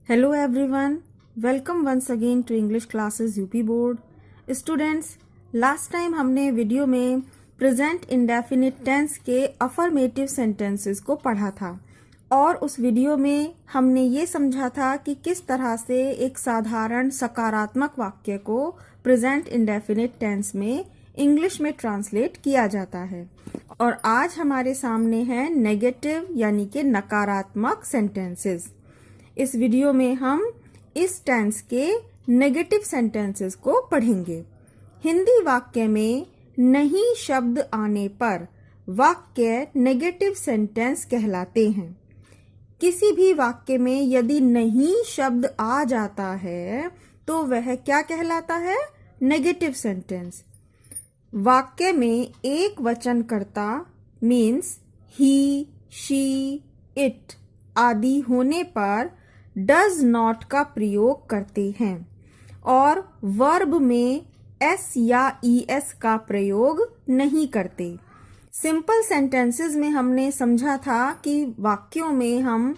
Hello everyone, welcome once again to English classes UP board. Students, last time हमने video में present indefinite tense के affirmative sentences को पढ़ा था और उस वीडियो में हमने ये समझा था कि किस तरह से एक साधारण सकारात्मक वाक्य को प्रेजेंट इंडेफिनिट टेंस में इंग्लिश में ट्रांसलेट किया जाता है। और आज हमारे सामने है नेगेटिव यानी कि नकारात्मक सेंटेंसेस। इस वीडियो में हम इस टेंस के नेगेटिव सेंटेंसेस को पढ़ेंगे। हिंदी वाक्य में नहीं शब्द आने पर वाक्य नेगेटिव सेंटेंस कहलाते हैं। किसी भी वाक्य में यदि नहीं शब्द आ जाता है तो वह क्या कहलाता है? Negative sentence. वाक्य में एक वचनकर्ता मीन्स ही, शी, इट आदि होने पर डज नॉट का प्रयोग करते हैं और वर्ब में एस या ईएस का प्रयोग नहीं करते। सिंपल सेंटेंसेस में हमने समझा था कि वाक्यों में हम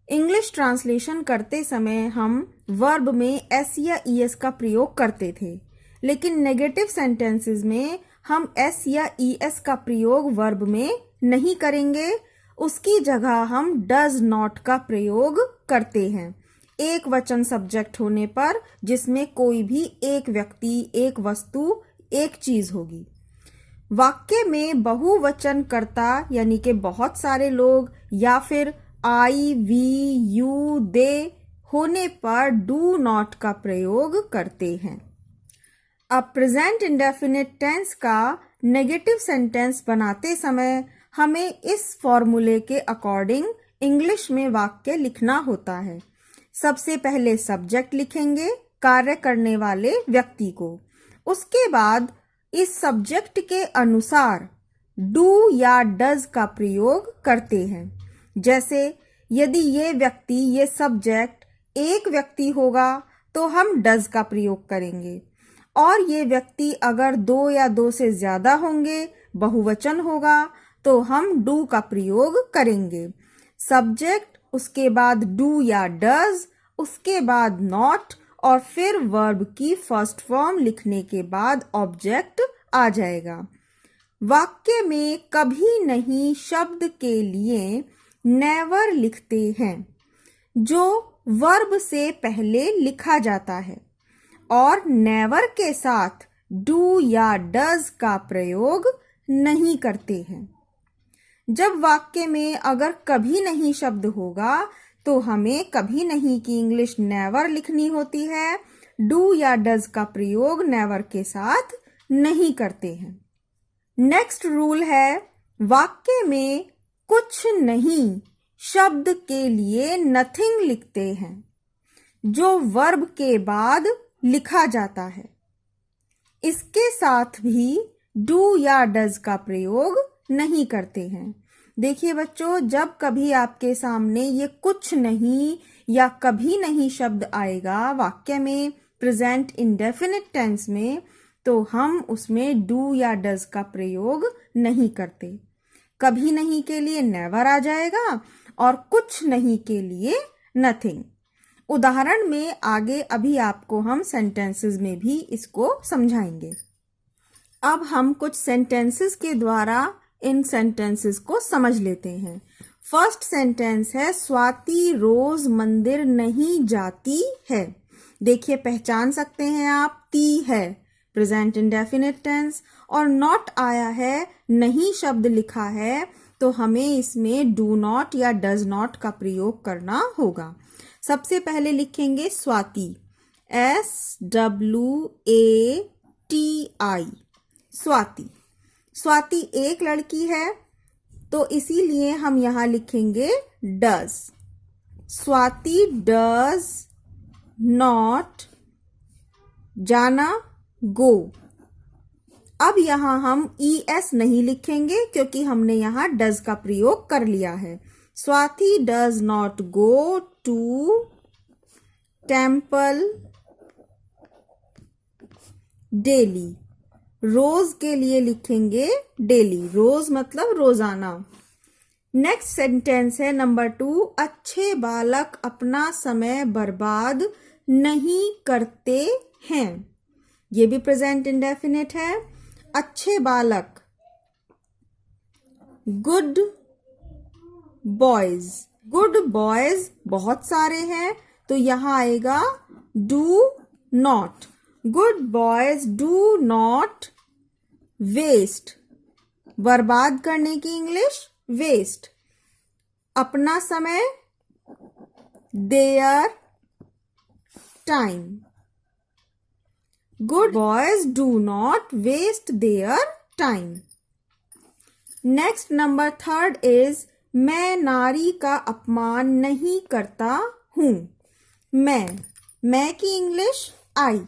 इंग्लिश ट्रांसलेशन करते समय हम वर्ब में एस या ईएस का प्रयोग करते थे, लेकिन नेगेटिव सेंटेंसेस में हम एस या ईएस का प्रयोग वर्ब में नहीं करेंगे। उसकी जगह हम डज नॉट का प्रयोग करते हैं एक वचन सब्जेक्ट होने पर, जिसमें कोई भी एक व्यक्ति, एक वस्तु, एक चीज होगी। वाक्य में बहुवचनकर्ता यानी कि बहुत सारे लोग या फिर आई, वी, यू, दे होने पर डू नॉट का प्रयोग करते हैं। अब प्रेजेंट इंडेफिनिट टेंस का नेगेटिव सेंटेंस बनाते समय हमें इस फॉर्मूले के अकॉर्डिंग इंग्लिश में वाक्य लिखना होता है। सबसे पहले सब्जेक्ट लिखेंगे, कार्य करने वाले व्यक्ति को। उसके बाद इस सब्जेक्ट के अनुसार डू या डज का प्रयोग करते हैं। जैसे यदि ये व्यक्ति, ये सब्जेक्ट एक व्यक्ति होगा तो हम डज का प्रयोग करेंगे, और ये व्यक्ति अगर दो या दो से ज्यादा होंगे, बहुवचन होगा, तो हम डू का प्रयोग करेंगे। सब्जेक्ट, उसके बाद डू या डज, उसके बाद नॉट, और फिर वर्ब की फर्स्ट फॉर्म लिखने के बाद ऑब्जेक्ट आ जाएगा। वाक्य में कभी नहीं शब्द के लिए नेवर लिखते हैं, जो वर्ब से पहले लिखा जाता है, और नेवर के साथ डू या डज का प्रयोग नहीं करते हैं। जब वाक्य में अगर कभी नहीं शब्द होगा तो हमें कभी नहीं की इंग्लिश नेवर लिखनी होती है। डू या डज का प्रयोग नेवर के साथ नहीं करते हैं। नेक्स्ट रूल है, वाक्य में कुछ नहीं शब्द के लिए नथिंग लिखते हैं, जो वर्ब के बाद लिखा जाता है। इसके साथ भी डू या डज का प्रयोग नहीं करते हैं। देखिए बच्चों, जब कभी आपके सामने ये कुछ नहीं या कभी नहीं शब्द आएगा वाक्य में प्रेजेंट इंडेफिनिट टेंस में, तो हम उसमें डू या डज का प्रयोग नहीं करते। कभी नहीं के लिए नेवर आ जाएगा और कुछ नहीं के लिए नथिंग। उदाहरण में आगे अभी आपको हम सेंटेंसेस में भी इसको समझाएंगे। अब हम कुछ सेंटेंसेस के द्वारा इन सेंटेंसेस को समझ लेते हैं। फर्स्ट सेंटेंस है, स्वाति रोज मंदिर नहीं जाती है। देखिए, पहचान सकते हैं आप, ती है प्रेजेंट इंडेफिनिट टेंस, और नॉट आया है, नहीं शब्द लिखा है, तो हमें इसमें डू नॉट या डज नॉट का प्रयोग करना होगा। सबसे पहले लिखेंगे स्वाति, SWATI, स्वाति। स्वाति एक लड़की है, तो इसीलिए हम यहां लिखेंगे डज। स्वाति डज नॉट जाना, गो। अब यहां हम ES नहीं लिखेंगे क्योंकि हमने यहां डज का प्रयोग कर लिया है। Swati does not go to temple daily. रोज के लिए लिखेंगे डेली, रोज मतलब रोजाना। नेक्स्ट सेंटेंस है नंबर 2, अच्छे बालक अपना समय बर्बाद नहीं करते हैं। ये भी प्रेजेंट इंडेफिनिट है। अच्छे बालक, गुड बॉयज। गुड बॉयज बहुत सारे हैं तो यहां आएगा do not. Good boys do not waste. बर्बाद करने की इंग्लिश वेस्ट। अपना समय their time. Good boys do not waste their time. Next number 3 is मैं नारी का अपमान नहीं करता हूं। मैं की इंग्लिश आई।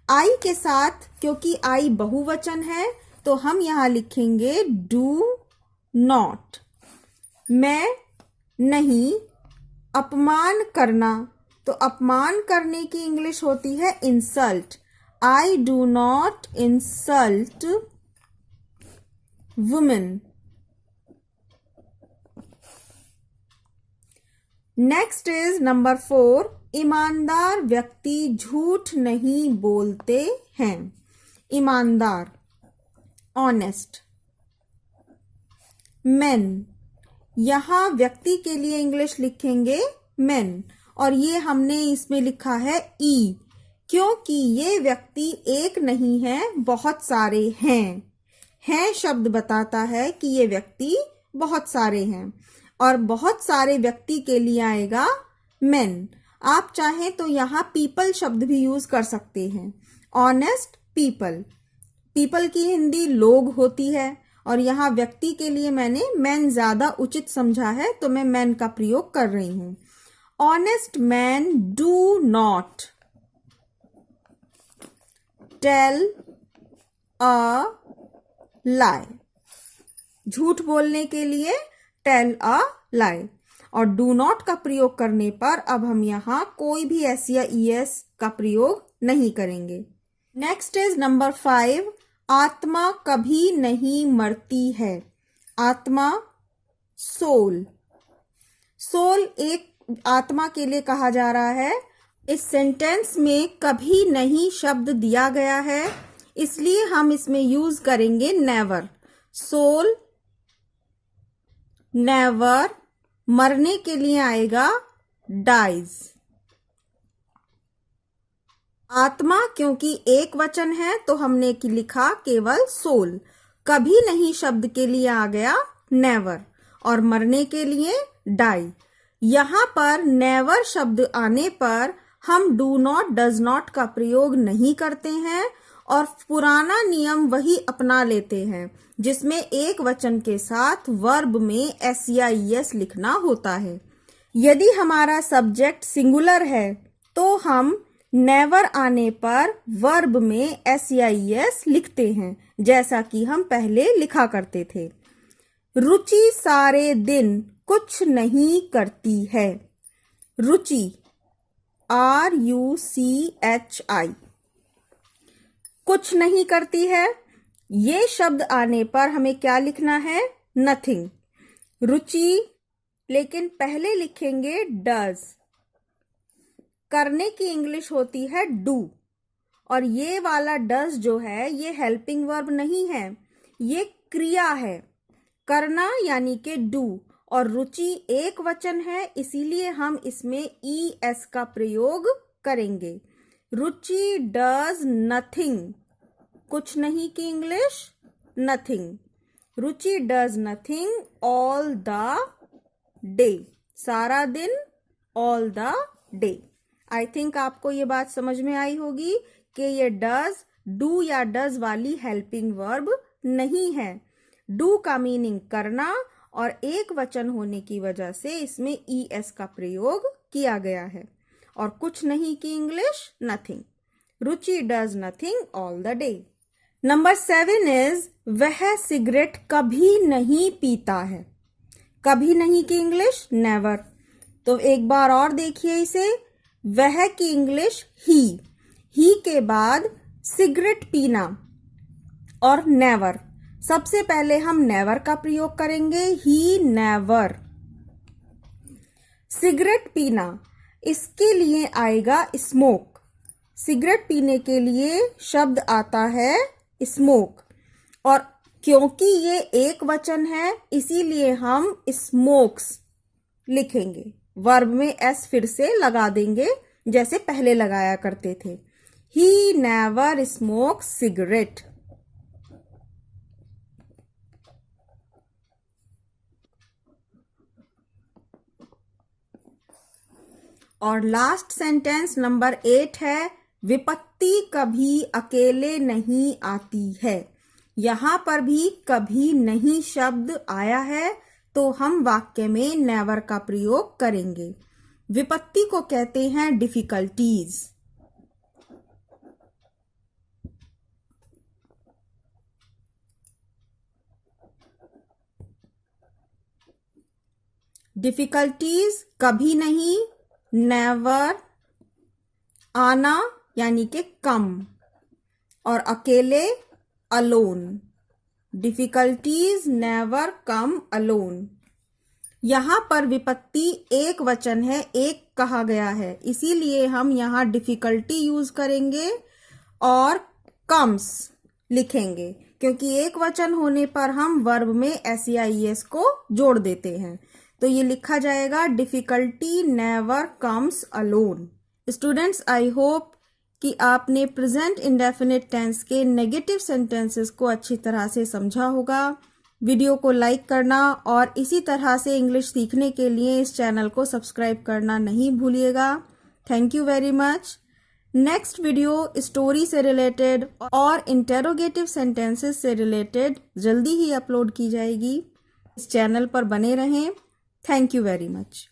आई के साथ क्योंकि आई बहुवचन है तो हम यहां लिखेंगे डू नॉट। मैं नहीं, अपमान करना, तो अपमान करने की इंग्लिश होती है insult. I do not insult women. Next is number 4, ईमानदार व्यक्ति झूठ नहीं बोलते हैं। ईमानदार, ऑनेस्ट। मेन, यहां व्यक्ति के लिए इंग्लिश लिखेंगे मेन, और ये हमने इसमें लिखा है ई क्योंकि ये व्यक्ति एक नहीं है, बहुत सारे हैं शब्द बताता है कि ये व्यक्ति बहुत सारे हैं, और बहुत सारे व्यक्ति के लिए आएगा मेन। आप चाहें तो यहाँ पीपल शब्द भी यूज कर सकते हैं। Honest people. पीपल की हिंदी लोग होती है, और यहाँ व्यक्ति के लिए मैंने मैन ज्यादा उचित समझा है तो मैं मैन का प्रयोग कर रही हूं। Honest man do not tell a lie. झूठ बोलने के लिए टेल अ लाई, और डू नॉट का प्रयोग करने पर अब हम यहाँ कोई भी एस या ईएस का प्रयोग नहीं करेंगे। नेक्स्ट इज नंबर 5, आत्मा कभी नहीं मरती है। आत्मा, सोल। सोल एक आत्मा के लिए कहा जा रहा है। इस सेंटेंस में कभी नहीं शब्द दिया गया है, इसलिए हम इसमें यूज करेंगे नेवर। Soul never. मरने के लिए आएगा डाइज। आत्मा क्योंकि एक वचन है तो हमने लिखा केवल सोल। कभी नहीं शब्द के लिए आ गया नेवर, और मरने के लिए डाई। यहां पर नेवर शब्द आने पर हम डू नॉट डज नॉट का प्रयोग नहीं करते हैं और पुराना नियम वही अपना लेते हैं जिसमें एक वचन के साथ वर्ब में एस या ईएस लिखना होता है। यदि हमारा सब्जेक्ट सिंगुलर है तो हम नेवर आने पर वर्ब में एस या ईएस लिखते हैं, जैसा कि हम पहले लिखा करते थे। रुचि सारे दिन कुछ नहीं करती है। रुचि RUCHI। कुछ नहीं करती है, ये शब्द आने पर हमें क्या लिखना है? नथिंग। रुचि, लेकिन पहले लिखेंगे डज। करने की इंग्लिश होती है डू, और ये वाला डज जो है ये हेल्पिंग वर्ब नहीं है, ये क्रिया है। करना यानी कि डू, और रुचि एक वचन है इसीलिए हम इसमें ES का प्रयोग करेंगे। रुचि डज नथिंग। कुछ नहीं की English nothing. Ruchi does nothing all the day. सारा दिन, all the day. I think आपको ये बात समझ में आई होगी कि ये डज डू या डज वाली हेल्पिंग वर्ब नहीं है। डू का मीनिंग करना, और एक वचन होने की वजह से इसमें ES का प्रयोग किया गया है। और कुछ नहीं की English nothing. Ruchi does nothing all the day. Number 7 is वह सिगरेट कभी नहीं पीता है। कभी नहीं की इंग्लिश नेवर। तो एक बार और देखिए इसे। वह की इंग्लिश ही के बाद सिगरेट पीना और नेवर। सबसे पहले हम नेवर का प्रयोग करेंगे, ही नेवर। सिगरेट पीना, इसके लिए आएगा स्मोक। सिगरेट पीने के लिए शब्द आता है स्मोक, और क्योंकि ये एक वचन है इसीलिए हम स्मोक्स लिखेंगे। वर्ब में एस फिर से लगा देंगे जैसे पहले लगाया करते थे। He never smoke cigarette. और लास्ट सेंटेंस नंबर 8 है, विपत्ति कभी अकेले नहीं आती है। यहां पर भी कभी नहीं शब्द आया है तो हम वाक्य में नेवर का प्रयोग करेंगे। विपत्ति को कहते हैं डिफिकल्टीज। डिफिकल्टीज कभी नहीं, नेवर आना यानी कि कम, और अकेले alone. Difficulties never come alone. यहां पर विपत्ति एक वचन है, एक कहा गया है, इसीलिए हम यहां डिफिकल्टी यूज करेंगे और कम्स लिखेंगे, क्योंकि एक वचन होने पर हम वर्ब में SEIS को जोड़ देते हैं। तो ये लिखा जाएगा difficulty never comes alone. Students, I hope कि आपने प्रेजेंट इंडेफिनिट टेंस के नेगेटिव सेंटेंसेस को अच्छी तरह से समझा होगा। वीडियो को लाइक करना और इसी तरह से इंग्लिश सीखने के लिए इस चैनल को सब्सक्राइब करना नहीं भूलिएगा। Thank you very much. Next video story से रिलेटेड और इंटेरोगेटिव सेंटेंसेस से रिलेटेड जल्दी ही अपलोड की जाएगी। इस चैनल पर बने रहें। Thank you very much.